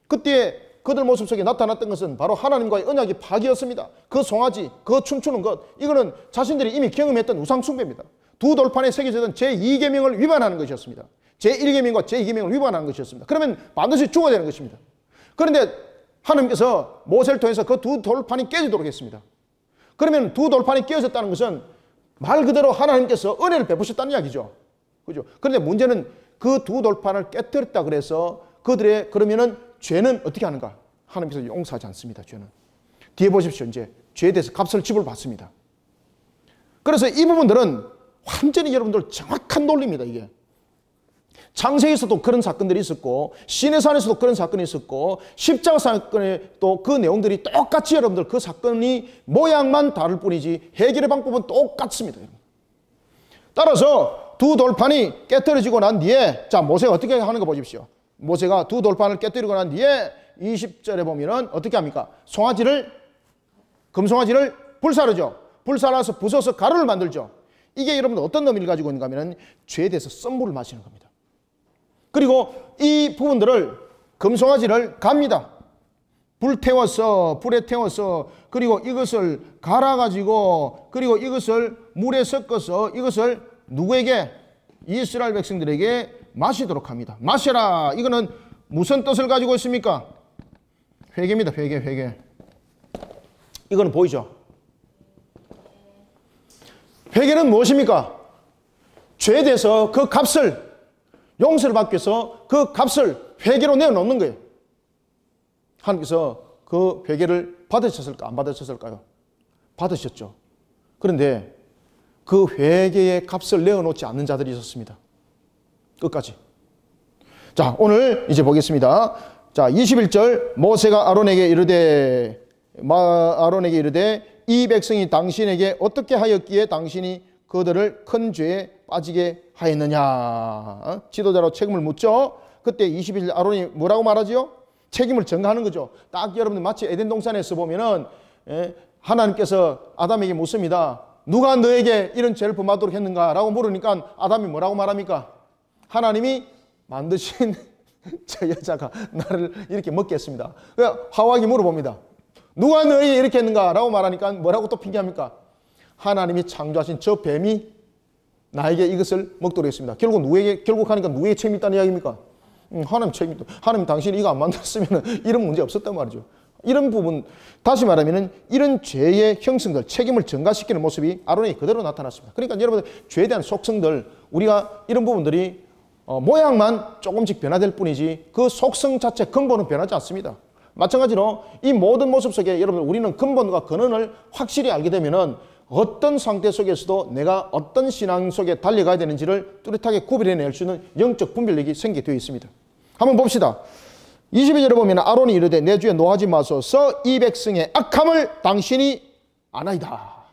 그때 그들 모습 속에 나타났던 것은 바로 하나님과의 언약의 파기였습니다. 그 송아지, 그 춤추는 것, 이거는 자신들이 이미 경험했던 우상숭배입니다. 두 돌판에 새겨져 있던 제2계명을 위반하는 것이었습니다. 제1계명과 제2계명을 위반하는 것이었습니다. 그러면 반드시 죽어야 되는 것입니다. 그런데 하나님께서 모세를 통해서 그 두 돌판이 깨지도록 했습니다. 그러면 두 돌판이 깨어졌다는 것은 말 그대로 하나님께서 은혜를 베푸셨다는 이야기죠. 그죠? 그런데 문제는 그 두 돌판을 깨뜨렸다 그래서 그들의 그러면은 죄는 어떻게 하는가? 하나님께서 용서하지 않습니다. 죄는. 뒤에 보십시오. 이제 죄에 대해서 값을 지불받습니다. 그래서 이 부분들은 완전히 여러분들 정확한 논리입니다. 이게. 창세기에서도 그런 사건들이 있었고 시내산에서도 그런 사건이 있었고 십자가 사건에 또 그 내용들이 똑같이 여러분들 그 사건이 모양만 다를 뿐이지 해결의 방법은 똑같습니다. 따라서 두 돌판이 깨뜨려지고 난 뒤에 자 모세가 어떻게 하는 거 보십시오. 모세가 두 돌판을 깨뜨리고 난 뒤에 20절에 보면은 어떻게 합니까? 금송아지를 불사르죠. 불사라서 부숴서 가루를 만들죠. 이게 여러분들 어떤 의미를 가지고 있는가 하면 죄에 대해서 썸물을 마시는 겁니다. 그리고 이 부분들을 금송아지를 갑니다. 불에 태워서 그리고 이것을 갈아가지고 그리고 이것을 물에 섞어서 이것을 누구에게? 이스라엘 백성들에게 마시도록 합니다. 마셔라. 이거는 무슨 뜻을 가지고 있습니까? 회개입니다. 회개. 이거는 보이죠? 회개는 무엇입니까? 죄에 대해서 그 값을 용서를 받기 위해서 그 값을 회개로 내어놓는 거예요. 하나님께서 그 회개를 받으셨을까? 안 받으셨을까요? 받으셨죠. 그런데 그 회개의 값을 내어놓지 않는 자들이 있었습니다. 끝까지. 자, 오늘 이제 보겠습니다. 자, 21절 모세가 아론에게 이르되 이 백성이 당신에게 어떻게 하였기에 당신이 그들을 큰 죄에 빠지게 하였느냐. 지도자로 책임을 묻죠. 그때 21절 아론이 뭐라고 말하지요? 책임을 전가하는 거죠. 딱 여러분들 마치 에덴 동산에서 보면은 하나님께서 아담에게 묻습니다. 누가 너에게 이런 죄를 범하도록 했는가? 라고 물으니까 아담이 뭐라고 말합니까? 하나님이 만드신 저 여자가 나를 이렇게 먹게 했습니다. 하와에게 물어봅니다. 누가 너에게 이렇게 했는가? 라고 말하니까 뭐라고 또 핑계합니까? 하나님이 창조하신 저 뱀이 나에게 이것을 먹도록 했습니다. 결국 하니까 누구에게 책임이 있다는 이야기입니까? 하나님 책임이, 하나님 당신이 이거 안 만들었으면 이런 문제 없었단 말이죠. 이런 부분, 다시 말하면 이런 죄의 형성들, 책임을 전가시키는 모습이 아론에게 그대로 나타났습니다. 그러니까 여러분, 죄에 대한 속성들, 우리가 이런 부분들이 모양만 조금씩 변화될 뿐이지 그 속성 자체 근본은 변하지 않습니다. 마찬가지로 이 모든 모습 속에 여러분 우리는 근본과 근원을 확실히 알게 되면은 어떤 상태 속에서도 내가 어떤 신앙 속에 달려가야 되는지를 뚜렷하게 구별해낼 수 있는 영적 분별력이 생기게 되어 있습니다. 한번 봅시다. 22절에 보면 아론이 이르되 내 주에 노하지 마소서 이 백성의 악함을 당신이 아나이다.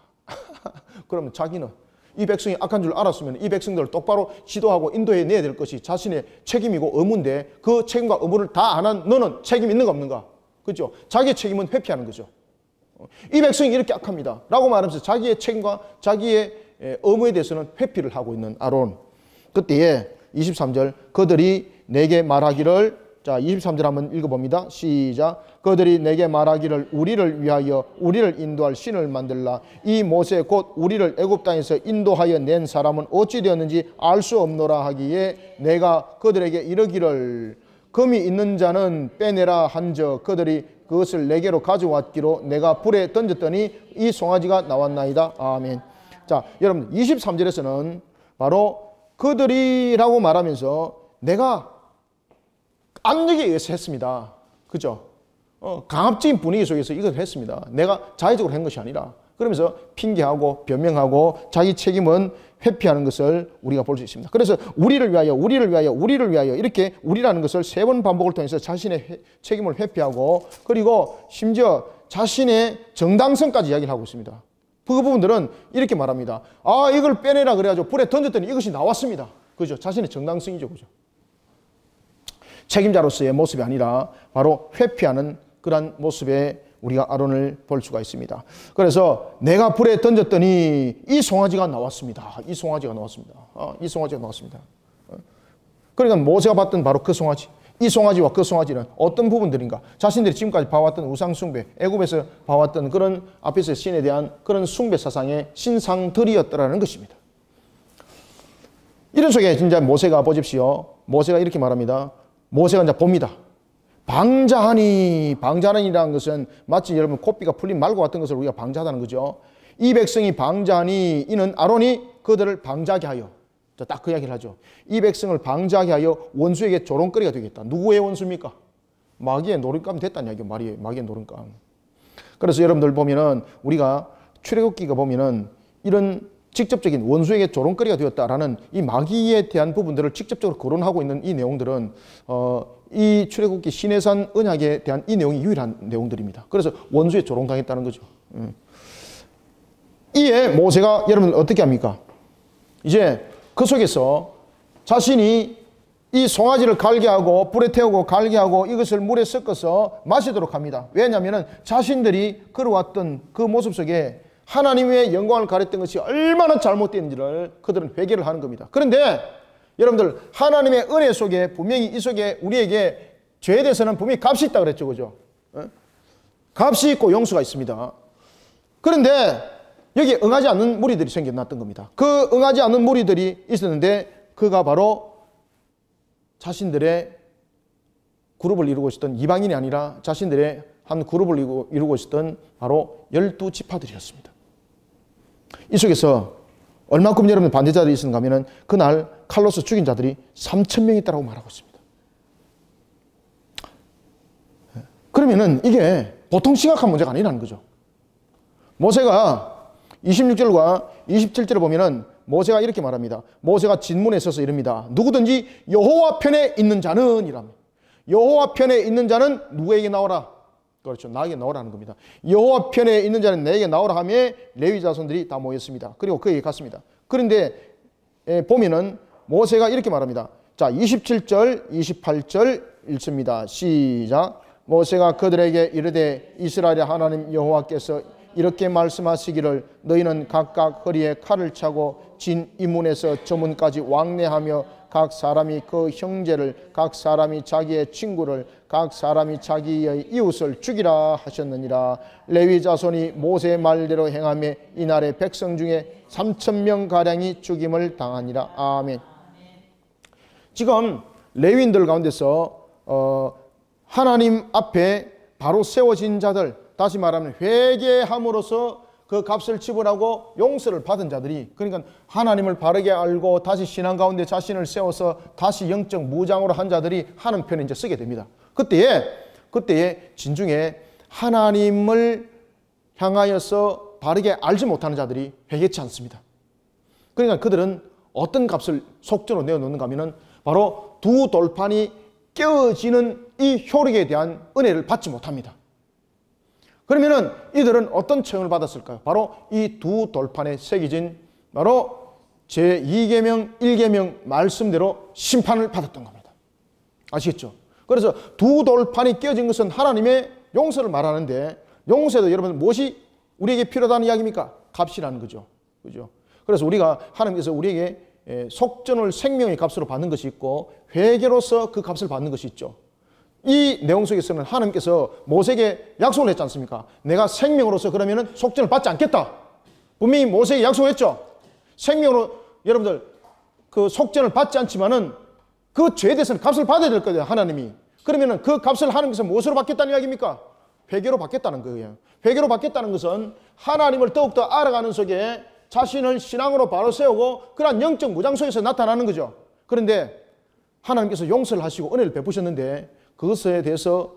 그러면 자기는 이 백성이 악한 줄 알았으면 이 백성들을 똑바로 지도하고 인도해 내야 될 것이 자신의 책임이고 의무인데 그 책임과 의무를 다 안 한 너는 책임 있는가 없는가? 그렇죠? 자기의 책임은 회피하는 거죠. 이 백성이 이렇게 악합니다. 라고 말하면서 자기의 책임과 자기의 의무에 대해서는 회피를 하고 있는 아론. 그때에 23절 그들이 내게 말하기를 자 23절 한번 읽어봅니다. 시작. 그들이 내게 말하기를 우리를 위하여 우리를 인도할 신을 만들라. 이 모세 곧 우리를 애굽 땅에서 인도하여 낸 사람은 어찌 되었는지 알 수 없노라 하기에 내가 그들에게 이르기를 금이 있는 자는 빼내라 한적 그들이 그것을 내게로 가져왔기로 내가 불에 던졌더니 이 송아지가 나왔나이다. 아멘. 자, 여러분 23절에서는 바로 그들이라고 말하면서 내가 압력에 의해서 했습니다. 그죠? 강압적인 분위기 속에서 이걸 했습니다. 내가 자의적으로 한 것이 아니라 그러면서 핑계하고 변명하고 자기 책임은 회피하는 것을 우리가 볼 수 있습니다. 그래서 우리를 위하여 우리를 위하여 우리를 위하여 이렇게 우리라는 것을 3번 반복을 통해서 자신의 책임을 회피하고 그리고 심지어 자신의 정당성까지 이야기를 하고 있습니다. 그 부분들은 이렇게 말합니다. 아 이걸 빼내라 그래가지고 불에 던졌더니 이것이 나왔습니다. 그죠? 자신의 정당성이죠. 그죠? 책임자로서의 모습이 아니라 바로 회피하는 그러한 모습에 우리가 아론을 볼 수가 있습니다. 그래서 내가 불에 던졌더니 이 송아지가 나왔습니다. 이 송아지가 나왔습니다. 이 송아지가 나왔습니다. 그러니까 모세가 봤던 바로 그 송아지, 이 송아지와 그 송아지는 어떤 부분들인가? 자신들이 지금까지 봐왔던 우상 숭배, 애굽에서 봐왔던 그런 앞에서 신에 대한 그런 숭배 사상의 신상들이었더라는 것입니다. 이런 속에 진짜 모세가 보십시오. 모세가 이렇게 말합니다. 모세가 이제 봅니다. 방자하니라는 것은 마치 여러분 코피가 풀린 말과 같은 것을 우리가 방자하다는 거죠. 이 백성이 방자하니 이는 아론이 그들을 방자하게 하여, 딱 그 이야기를 하죠. 이 백성을 방자하게 하여 원수에게 조롱거리가 되겠다. 누구의 원수입니까? 마귀의 노름감 됐다는 이야기예요. 마귀의 노름감. 그래서 여러분들 보면은 우리가 출애굽기가 보면은 이런 직접적인 원수에게 조롱거리가 되었다라는 이 마귀에 대한 부분들을 직접적으로 거론하고 있는 이 내용들은 이 출애굽기 시내산 언약에 대한 이 내용이 유일한 내용들입니다. 그래서 원수에 조롱당했다는 거죠. 이에 모세가 여러분 어떻게 합니까? 이제 그 속에서 자신이 이 송아지를 갈게 하고 불에 태우고 갈게 하고 이것을 물에 섞어서 마시도록 합니다. 왜냐하면 자신들이 걸어왔던 그 모습 속에 하나님의 영광을 가렸던 것이 얼마나 잘못되는지를 그들은 회개를 하는 겁니다. 그런데 여러분들 하나님의 은혜 속에 분명히 이 속에 우리에게 죄에 대해서는 분명히 값이 있다고 그랬죠. 그죠? 값이 있고 용서가 있습니다. 그런데 여기에 응하지 않는 무리들이 생겨났던 겁니다. 그 응하지 않는 무리들이 있었는데 그가 바로 자신들의 그룹을 이루고 있었던 이방인이 아니라 자신들의 한 그룹을 이루고 있었던 바로 12지파들이었습니다. 이 속에서 얼마큼 여러분 반대자들이 있었는가 하면 그날 칼로스 죽인 자들이 3,000명이 있다고 말하고 있습니다. 그러면은 이게 보통 심각한 문제가 아니라는 거죠. 모세가 26절과 27절을 보면은 모세가 이렇게 말합니다. 모세가 진문에 서서 이릅니다. 누구든지 여호와 편에 있는 자는 이랍니다. 여호와 편에 있는 자는 누구에게 나오라? 그렇죠. 나에게 나오라는 겁니다. 여호와 편에 있는 자는 내게 나오라 하며 레위 자손들이 다 모였습니다. 그리고 그에게 갔습니다. 그런데 보면은 모세가 이렇게 말합니다. 자, 27절, 28절 읽습니다. 시작. 모세가 그들에게 이르되 이스라엘의 하나님 여호와께서 이렇게 말씀하시기를 너희는 각각 허리에 칼을 차고 진 이문에서 저문까지 왕래하며 각 사람이 그 형제를 각 사람이 자기의 친구를 각 사람이 자기의 이웃을 죽이라 하셨느니라. 레위 자손이 모세의 말대로 행하며 이날의 백성 중에 3,000명가량이 죽임을 당하니라. 아멘. 지금 레위인들 가운데서 하나님 앞에 바로 세워진 자들, 다시 말하면 회개함으로써 그 값을 지불하고 용서를 받은 자들이, 그러니까 하나님을 바르게 알고 다시 신앙 가운데 자신을 세워서 다시 영적 무장으로 한 자들이 하는 편에 이제 쓰게 됩니다. 그때에 진중에 하나님을 향하여서 바르게 알지 못하는 자들이 회개치 않습니다. 그러니까 그들은 어떤 값을 속전으로 내어놓는가 하면은 바로 두 돌판이 깨어지는 이 효력에 대한 은혜를 받지 못합니다. 그러면은 이들은 어떤 체험을 받았을까요? 바로 이 두 돌판에 새겨진 바로 제2계명, 1계명 말씀대로 심판을 받았던 겁니다. 아시겠죠? 그래서 두 돌판이 깨어진 것은 하나님의 용서를 말하는데, 용서에도 여러분 무엇이 우리에게 필요하다는 이야기입니까? 값이라는 거죠. 그죠? 그래서 우리가 하나님께서 우리에게 속전을 생명의 값으로 받는 것이 있고 회개로서 그 값을 받는 것이 있죠. 이 내용 속에서는 하나님께서 모세에게 약속을 했지 않습니까? 내가 생명으로서 그러면은 속전을 받지 않겠다. 분명히 모세에게 약속했죠. 생명으로 여러분들 그 속전을 받지 않지만은 그 죄에 대해서는 값을 받아야 될 거예요, 하나님이. 그러면은 그 값을 하나님께서 무엇으로 받겠다는 이야기입니까? 회개로 받겠다는 거예요. 회개로 받겠다는 것은 하나님을 더욱더 알아가는 속에 자신을 신앙으로 바로 세우고 그러한 영적 무장 속에서 나타나는 거죠. 그런데 하나님께서 용서를 하시고 은혜를 베푸셨는데 그것에 대해서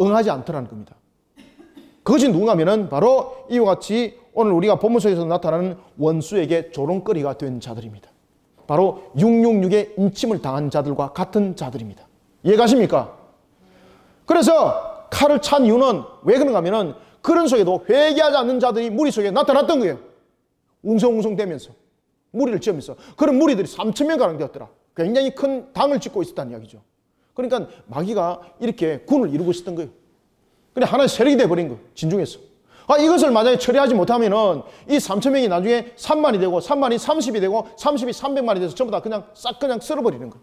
응하지 않더라는 겁니다. 그것이 누군가 하면은 바로 이와 같이 오늘 우리가 본문 속에서 나타나는 원수에게 조롱거리가 된 자들입니다. 바로 666의 인침을 당한 자들과 같은 자들입니다. 이해가십니까? 그래서 칼을 찬 이유는 왜 그런가 하면은 그런 속에도 회개하지 않는 자들이 무리 속에 나타났던 거예요. 웅성웅성대면서 무리를 지으면서 그런 무리들이 3,000명가량 되었더라. 굉장히 큰 당을 짓고 있었다는 이야기죠. 그러니까 마귀가 이렇게 군을 이루고 있었던 거예요. 근데 하나의 세력이 돼버린 거예요. 진중에서. 이것을 만약에 처리하지 못하면은 이 3,000명이 나중에 3만이 되고 3만이 30이 되고 30이 300만이 돼서 전부 다 그냥 싹 그냥 쓸어버리는 거예요.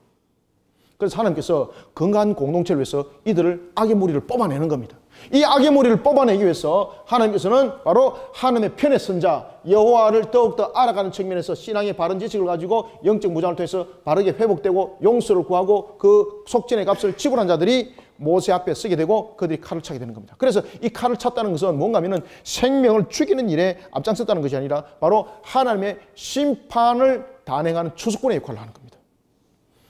그래서 하나님께서 건강한 공동체를 위해서 이들을 악의 무리를 뽑아내는 겁니다. 이 악의 무리를 뽑아내기 위해서 하나님께서는 바로 하나님의 편에 선 자, 여호와를 더욱더 알아가는 측면에서 신앙의 바른 지식을 가지고 영적 무장을 통해서 바르게 회복되고 용서를 구하고 그 속전의 값을 지불한 자들이 모세 앞에 서게 되고 그들이 칼을 차게 되는 겁니다. 그래서 이 칼을 찼다는 것은 뭔가 하면은 생명을 죽이는 일에 앞장섰다는 것이 아니라 바로 하나님의 심판을 단행하는 추수꾼의 역할을 하는 겁니다.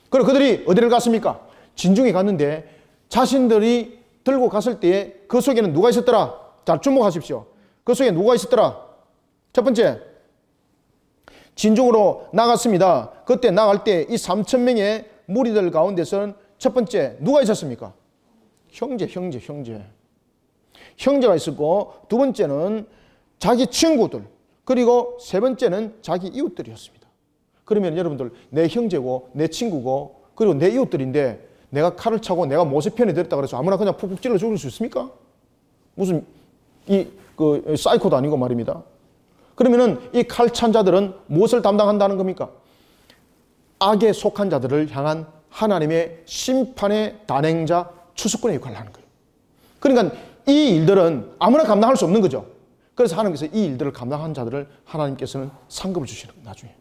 그리고 그들이 어디를 갔습니까? 진중에 갔는데 자신들이 들고 갔을 때에 그 속에는 누가 있었더라? 자, 주목하십시오. 그 속에 누가 있었더라? 첫 번째, 진중으로 나갔습니다. 그때 나갈 때 이 3,000명의 무리들 가운데서는 첫 번째 누가 있었습니까? 형제가 있었고, 두 번째는 자기 친구들, 그리고 세 번째는 자기 이웃들이었습니다. 그러면 여러분들, 내 형제고 내 친구고 그리고 내 이웃들인데 내가 칼을 차고 내가 모세 편에 들었다 그래서 아무나 그냥 푹푹 찔러 죽일 수 있습니까? 무슨 사이코도 아니고 말입니다. 그러면은 이 칼 찬 자들은 무엇을 담당한다는 겁니까? 악에 속한 자들을 향한 하나님의 심판의 단행자 추수꾼의 역할을 하는 거예요. 그러니까 이 일들은 아무나 감당할 수 없는 거죠. 그래서 하나님께서 이 일들을 감당한 자들을 하나님께서는 상급을 주시는 거예요. 나중에.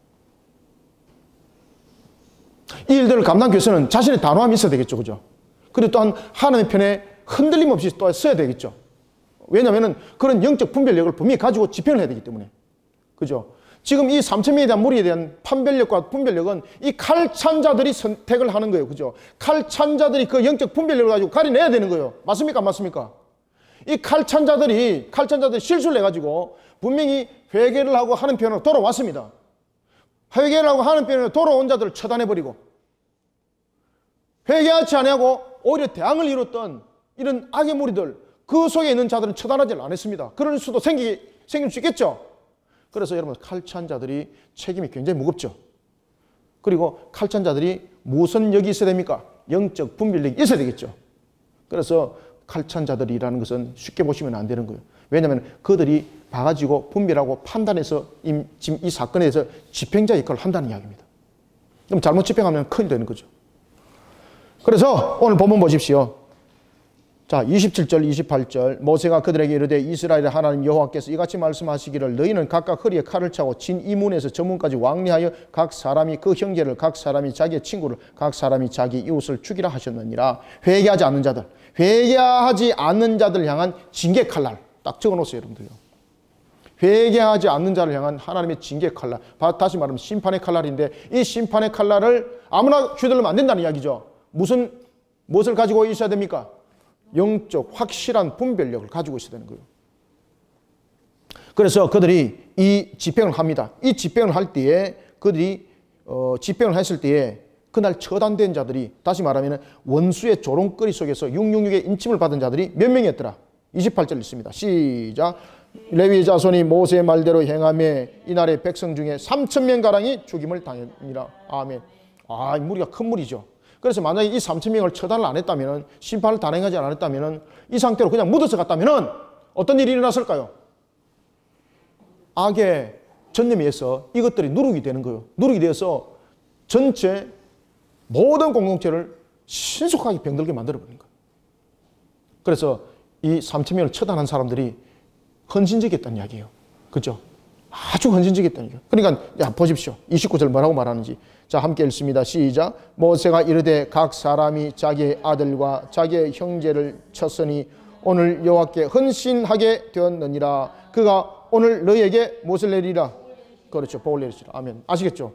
이 일들을 감당하기 위해서는 자신의 단호함이 있어야 되겠죠. 그죠? 그리고 또한 하나님의 편에 흔들림 없이 또 서야 되겠죠. 왜냐하면 그런 영적 분별력을 분명히 가지고 집행을 해야 되기 때문에. 그죠? 지금 이 3,000명에 대한 무리에 대한 판별력과 분별력은 이 칼 찬 자들이 선택을 하는 거예요. 그죠? 칼 찬 자들이 그 영적 분별력을 가지고 가려내야 되는 거예요. 맞습니까? 안 맞습니까? 이 칼 찬 자들이 실수를 해가지고 분명히 회개를 하고 하는 편으로 돌아왔습니다. 회개를 하고 하는 편으로 돌아온 자들을 처단해버리고 회개하지 아니하고 오히려 대항을 이뤘던 이런 악의 무리들, 그 속에 있는 자들은 처단하지 않았습니다. 그럴 수도 생길 수 있겠죠. 그래서 여러분, 칼 찬 자들이 책임이 굉장히 무겁죠. 그리고 칼 찬 자들이 무슨 역이 있어야 됩니까? 영적 분별력이 있어야 되겠죠. 그래서 칼 찬 자들이라는 것은 쉽게 보시면 안 되는 거예요. 왜냐하면 그들이 봐가지고 분별하고 판단해서 지금 이 사건에 대해서 집행자 역할을 한다는 이야기입니다. 그럼 잘못 집행하면 큰일 되는 거죠. 그래서 오늘 본문 보십시오. 자, 27절, 28절. 모세가 그들에게 이르되 이스라엘의 하나님 여호와께서 이같이 말씀하시기를 너희는 각각 허리에 칼을 차고 진 이 문에서 저 문까지 왕래하여 각 사람이 그 형제를, 각 사람이 자기의 친구를, 각 사람이 자기 이웃을 죽이라 하셨느니라. 회개하지 않는 자들, 회개하지 않는 자들 향한 징계 칼날 딱 적어놓으세요, 여러분들요. 회개하지 않는 자를 향한 하나님의 징계 칼날, 다시 말하면 심판의 칼날인데 이 심판의 칼날을 아무나 휘둘르면 안 된다는 이야기죠. 무엇을 가지고 있어야 됩니까? 영적 확실한 분별력을 가지고 있어야 되는 거예요. 그래서 그들이 이 집행을 합니다. 이 집행을 할 때에 그들이 집행을 했을 때에 그날 처단된 자들이, 다시 말하면 원수의 조롱거리 속에서 666의 인침을 받은 자들이 몇 명이었더라? 28절 있습니다. 시작. 레위 자손이 모세의 말대로 행하며 이날의 백성 중에 3,000명가량이 죽임을 당했니라. 아멘. 이 무리가 큰 무리죠. 그래서 만약에 이 3,000명을 처단을 안 했다면, 심판을 단행하지 않았다면, 이 상태로 그냥 묻어서 갔다면 어떤 일이 일어났을까요? 악의 전념에 의해서 이것들이 누룩이 되는 거예요. 누룩이 되어서 전체 모든 공동체를 신속하게 병들게 만들어버린 거예요. 그래서 이 3,000명을 처단한 사람들이 헌신적이었다는 이야기예요. 그렇죠? 아주 헌신적이었다는 얘기예요. 그러니까 보십시오. 29절 뭐라고 말하는지. 자, 함께 읽습니다. 시작. 모세가 이르되 각 사람이 자기의 아들과 자기의 형제를 쳤으니 오늘 여호와께 헌신하게 되었느니라. 그가 오늘 너희에게 무엇을 내리라? 그렇죠. 복을 내리시라. 아멘. 아시겠죠?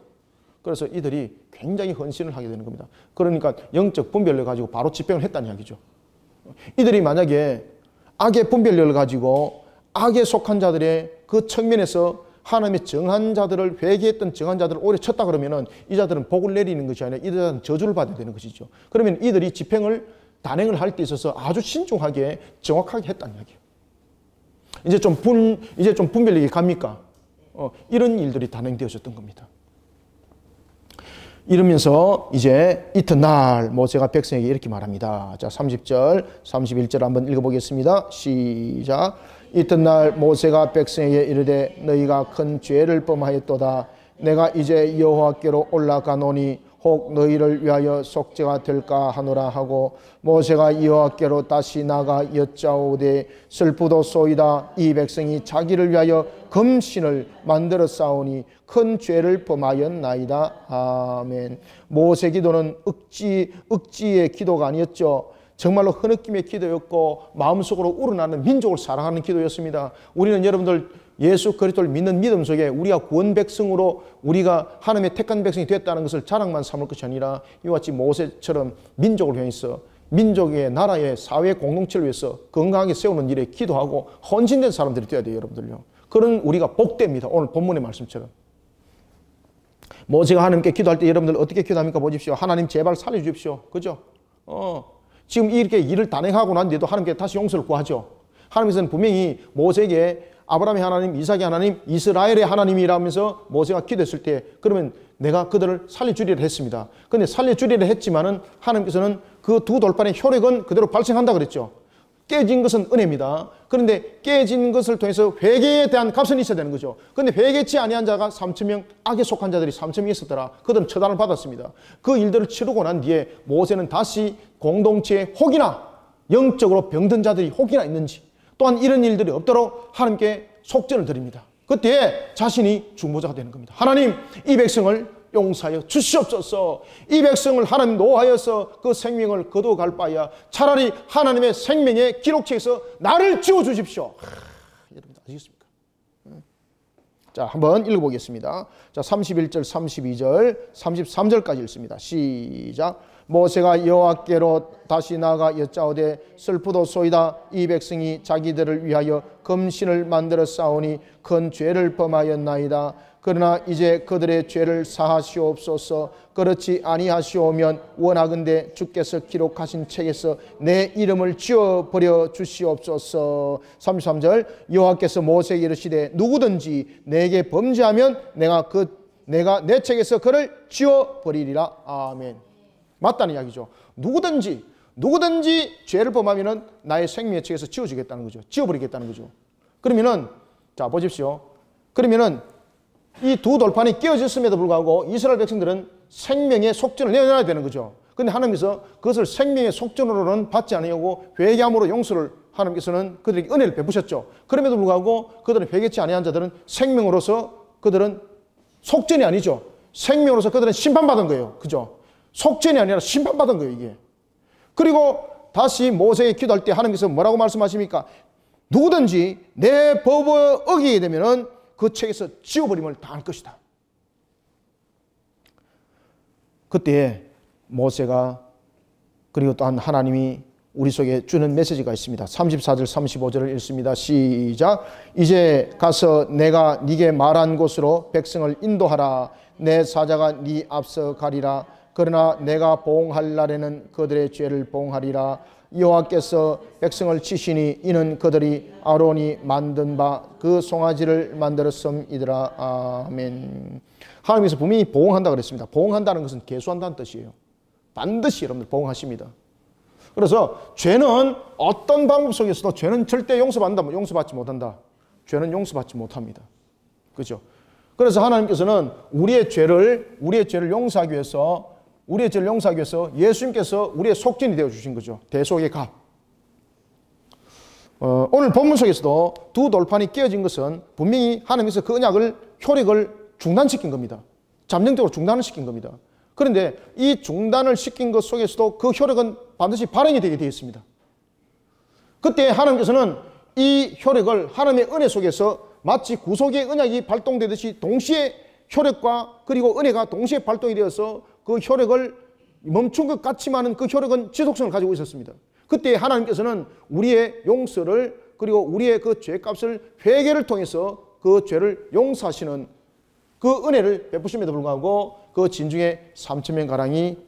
그래서 이들이 굉장히 헌신을 하게 되는 겁니다. 그러니까 영적 분별력을 가지고 바로 집행을 했다는 이야기죠. 이들이 만약에 악의 분별력을 가지고 악에 속한 자들의 그 측면에서 하나님의 정한 자들을, 회개했던 정한 자들을 오래 쳤다 그러면은 이 자들은 복을 내리는 것이 아니라 이들은 저주를 받아야 되는 것이죠. 그러면 이들이 집행을 단행을 할 때 있어서 아주 신중하게 정확하게 했다는 이야기예요. 이제 좀 분별력이 갑니까? 이런 일들이 단행되어졌던 겁니다. 이러면서 이제 이튿날 모세가 백성에게 이렇게 말합니다. 자, 30절, 31절 한번 읽어보겠습니다. 시작. 이튿날 모세가 백성에게 이르되 너희가 큰 죄를 범하였도다. 내가 이제 여호와께로 올라가노니 혹 너희를 위하여 속죄가 될까 하노라 하고 모세가 여호와께로 다시 나가 여짜오되 슬프도소이다. 이 백성이 자기를 위하여 금신을 만들어 싸우니 큰 죄를 범하였나이다. 아멘. 모세 기도는 억지의 기도가 아니었죠. 정말로 흐느낌의 기도였고 마음속으로 우러나는 민족을 사랑하는 기도였습니다. 우리는 여러분들 예수 그리스도를 믿는 믿음 속에 우리가 구원 백성으로 우리가 하나님의 택한 백성이 됐다는 것을 자랑만 삼을 것이 아니라 이와 같이 모세처럼 민족을 위해서 민족의 나라의 사회 공동체를 위해서 건강하게 세우는 일에 기도하고 헌신된 사람들이 되어야 돼요. 여러분들요. 그런 우리가 복됩니다. 오늘 본문의 말씀처럼. 모세가 하나님께 기도할 때 여러분들 어떻게 기도합니까? 보십시오. 하나님 제발 살려주십시오. 그죠? 지금 이렇게 일을 단행하고 난 뒤에도 하나님께 다시 용서를 구하죠. 하나님께서는 분명히 모세에게 아브라함의 하나님, 이삭의 하나님, 이스라엘의 하나님이라면서 모세가 기도했을 때 그러면 내가 그들을 살려주리라 했습니다. 그런데 살려주리라 했지만은 하나님께서는 그 두 돌판의 효력은 그대로 발생한다 그랬죠. 깨진 것은 은혜입니다. 그런데 깨진 것을 통해서 회개에 대한 값은 있어야 되는 거죠. 그런데 회개치 아니한 자가 3,000명, 악에 속한 자들이 3,000명 있었더라. 그들은 처단을 받았습니다. 그 일들을 치르고 난 뒤에 모세는 다시 공동체에 혹이나 영적으로 병든 자들이 혹이나 있는지 또한 이런 일들이 없도록 하나님께 속전을 드립니다. 그때 자신이 중보자가 되는 겁니다. 하나님, 이 백성을 용서하여 주시옵소서. 이 백성을 하나님 노하여서 그 생명을 거둬갈 바야 차라리 하나님의 생명의 기록책에서 나를 지워주십시오. 여러분 아시겠습니까? 자, 한번 읽어보겠습니다. 자, 31절, 32절, 33절까지 읽습니다. 시작. 모세가 여호와께로 다시 나아가 여짜오되 슬프도소이다. 이 백성이 자기들을 위하여 금신을 만들어 싸우니 큰 죄를 범하였나이다. 그러나 이제 그들의 죄를 사하시옵소서. 그렇지 아니하시오면 원하건대 주께서 기록하신 책에서 내 이름을 지워버려 주시옵소서. 33절. 여호와께서 모세에게 이르시되 누구든지 내게 범죄하면 내가 내 책에서 그를 지워버리리라. 아멘. 맞다는 이야기죠. 누구든지 죄를 범하면은 나의 생명의 책에서 지워주겠다는 거죠. 지워버리겠다는 거죠. 그러면은 자 보십시오. 그러면은 이 두 돌판이 깨어졌음에도 불구하고 이스라엘 백성들은 생명의 속전을 내놔야 되는 거죠. 그런데 하나님께서 그것을 생명의 속전으로는 받지 아니하고 회개함으로 용서를 하나님께서는 그들에게 은혜를 베푸셨죠. 그럼에도 불구하고 그들은 회개치 아니한 자들은 생명으로서 그들은 속전이 아니죠. 생명으로서 그들은 심판받은 거예요. 그죠? 속전이 아니라 심판받은 거예요, 이게. 그리고 다시 모세에게 기도할 때 하나님께서 뭐라고 말씀하십니까? 누구든지 내 법을 어기게 되면은 그 책에서 지워버림을 당할 것이다. 그때 모세가 그리고 또한 하나님이 우리 속에 주는 메시지가 있습니다. 34절 35절을 읽습니다. 시작. 이제 가서 내가 네게 말한 곳으로 백성을 인도하라. 내 사자가 네 앞서 가리라. 그러나 내가 보응할 날에는 그들의 죄를 보응하리라. 여호와께서 백성을 치시니 이는 그들이 아론이 만든 바 그 송아지를 만들었음이더라. 아멘. 하나님께서 분명히 보응한다 그랬습니다. 보응한다는 것은 계수한다는 뜻이에요. 반드시 여러분들 보응하십니다. 그래서 죄는 어떤 방법 속에서도 죄는 절대 용서받지 못한다. 죄는 용서받지 못합니다. 그렇죠? 그래서 하나님께서는 우리의 죄를 용서하기 위해서 예수님께서 우리의 속전이 되어 주신 거죠. 대속의 값. 오늘 본문 속에서도 두 돌판이 깨어진 것은 분명히 하나님께서 그 언약을 효력을 중단시킨 겁니다. 잠정적으로 중단을 시킨 겁니다. 그런데 이 중단을 시킨 것 속에서도 그 효력은 반드시 발행이 되게 되어 있습니다. 그때 하나님께서는 이 효력을 하나님의 은혜 속에서 마치 구속의 언약이 발동되듯이 동시에 효력과 그리고 은혜가 동시에 발동이 되어서 그 효력을 멈춘 것 같지만은 그 효력은 지속성을 가지고 있었습니다. 그때 하나님께서는 우리의 용서를 그리고 우리의 그 죄값을 회개를 통해서 그 죄를 용서하시는 그 은혜를 베푸심에도 불구하고 그 진중에 3,000명가량이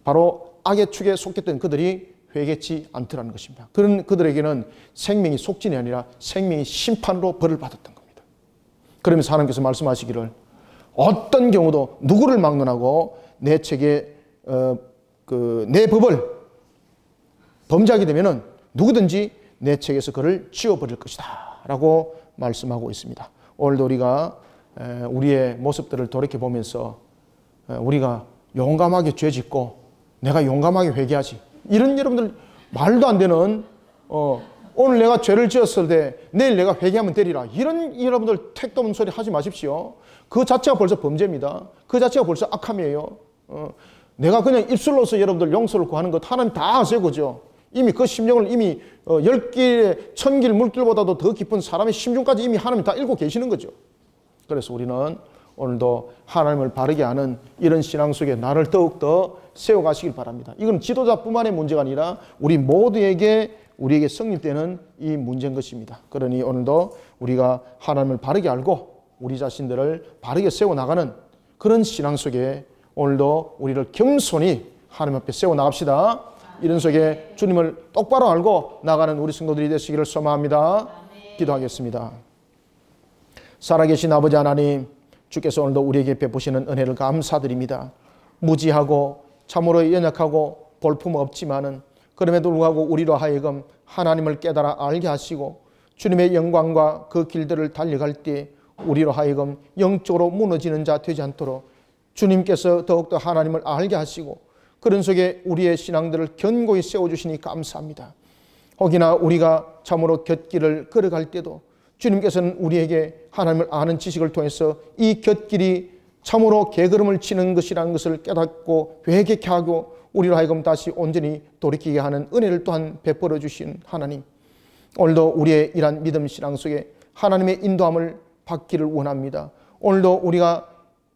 바로 악의 축에 속했던 그들이 회개치 않더라는 것입니다. 그런 그들에게는 생명이 속진이 아니라 생명이 심판으로 벌을 받았던 겁니다. 그러면서 하나님께서 말씀하시기를 어떤 경우도 누구를 막론하고 내 책에 내 법을 범죄하게 되면은 누구든지 내 책에서 그를 지워버릴 것이다 라고 말씀하고 있습니다. 오늘도 우리가 우리의 모습들을 돌이켜보면서 우리가 용감하게 죄 짓고 내가 용감하게 회개하지. 이런 여러분들 말도 안 되는 오늘 내가 죄를 지었을 때 내일 내가 회개하면 되리라. 이런 여러분들 택도 없는 소리 하지 마십시오. 그 자체가 벌써 범죄입니다. 그 자체가 벌써 악함이에요. 내가 그냥 입술로서 여러분들 용서를 구하는 것 하나님 다 아세요. 그죠? 이미 그 심령을 이미 10길, 1000길 물길보다도 더 깊은 사람의 심중까지 이미 하나님 다 읽고 계시는 거죠. 그래서 우리는 오늘도 하나님을 바르게 아는 이런 신앙 속에 나를 더욱더 세워가시길 바랍니다. 이건 지도자뿐만의 문제가 아니라 우리 모두에게 우리에게 성립되는 이 문제인 것입니다. 그러니 오늘도 우리가 하나님을 바르게 알고 우리 자신들을 바르게 세워나가는 그런 신앙 속에 오늘도 우리를 겸손히 하나님 앞에 세워나갑시다. 이런 속에 주님을 똑바로 알고 나가는 우리 성도들이 되시기를 소망합니다. 기도하겠습니다. 살아계신 아버지 하나님, 주께서 오늘도 우리에게 베푸시는 은혜를 감사드립니다. 무지하고 참으로 연약하고 볼품없지만은 그럼에도 불구하고 우리로 하여금 하나님을 깨달아 알게 하시고 주님의 영광과 그 길들을 달려갈 때 우리로 하여금 영적으로 무너지는 자 되지 않도록 주님께서 더욱더 하나님을 알게 하시고 그런 속에 우리의 신앙들을 견고히 세워주시니 감사합니다. 혹이나 우리가 참으로 곁길을 걸어갈 때도 주님께서는 우리에게 하나님을 아는 지식을 통해서 이 곁길이 참으로 개걸음을 치는 것이라는 것을 깨닫고 회개케 하고 우리로 하여금 다시 온전히 돌이키게 하는 은혜를 또한 베풀어 주신 하나님, 오늘도 우리의 이러한 믿음 신앙 속에 하나님의 인도함을 받기를 원합니다. 오늘도 우리가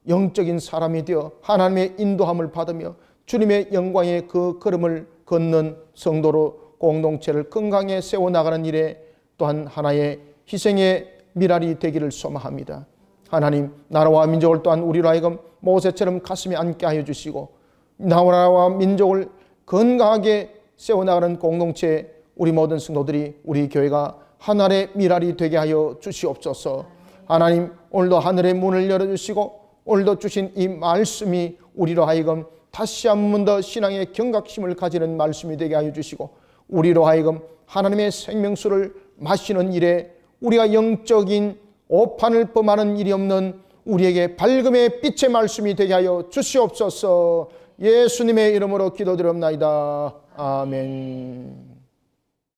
영적인 사람이 되어 하나님의 인도함을 받으며 주님의 영광의 그 걸음을 걷는 성도로 공동체를 건강히 세워나가는 일에 또한 하나의 희생의 미랄이 되기를 소망합니다. 하나님, 나라와 민족을 또한 우리로 하여금 모세처럼 가슴에 안게 하여 주시고 나라와 민족을 건강하게 세워나가는 공동체 우리 모든 성도들이 우리 교회가 하늘의 미랄이 되게 하여 주시옵소서. 하나님, 오늘도 하늘의 문을 열어주시고 오늘도 주신 이 말씀이 우리로 하여금 다시 한 번 더 신앙의 경각심을 가지는 말씀이 되게 하여 주시고 우리로 하여금 하나님의 생명수를 마시는 일에 우리가 영적인 오판을 범하는 일이 없는 우리에게 밝음의 빛의 말씀이 되게 하여 주시옵소서. 예수님의 이름으로 기도드립니다. 아멘.